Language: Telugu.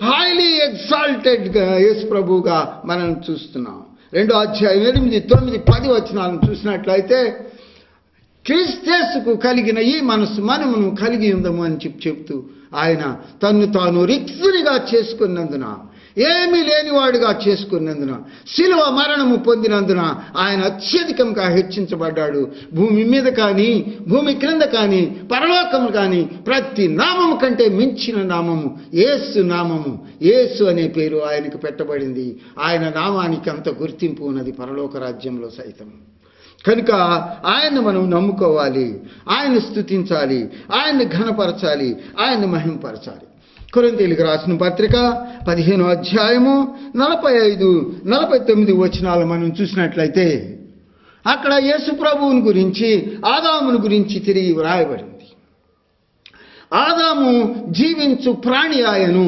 హైలీ ఎగ్జాల్టెడ్గా యేసు ప్రభువుగా మనం చూస్తున్నాం. 2వ అధ్యాయం 8, 9, 10 వచనాలను చూసినట్లయితే క్రీస్తుకు కలిగిన ఈ మనసు మనమును కలిగి ఉందము అని చెప్తూ ఆయన తన్ను తాను రిక్తునిగా చేసుకున్నందున, ఏమీ లేనివాడుగా చేసుకున్నందున, శిలువ మరణము పొందినందున ఆయన అత్యధికంగా హెచ్చించబడ్డాడు. భూమి మీద కానీ భూమి క్రింద కానీ పరలోకము కానీ ప్రతి నామము కంటే మించిన నామము యేసు నామము. యేసు అనే పేరు ఆయనకు పెట్టబడింది. ఆయన నామానికి అంత గుర్తింపు ఉన్నది పరలోక రాజ్యంలో సైతం. కనుక ఆయన్ని మనం నమ్ముకోవాలి, ఆయన స్తుతించాలి, ఆయన్ని ఘనపరచాలి, ఆయన్ని మహింపరచాలి. కొరింథీయులకు రాసిన పత్రిక 15వ అధ్యాయము 45, 49 వచనాలు మనం చూసినట్లయితే అక్కడ యేసు ప్రభువుని గురించి, ఆదాముని గురించి తిరిగి వ్రాయబడింది. ఆదాము జీవించు ప్రాణి ఆయను,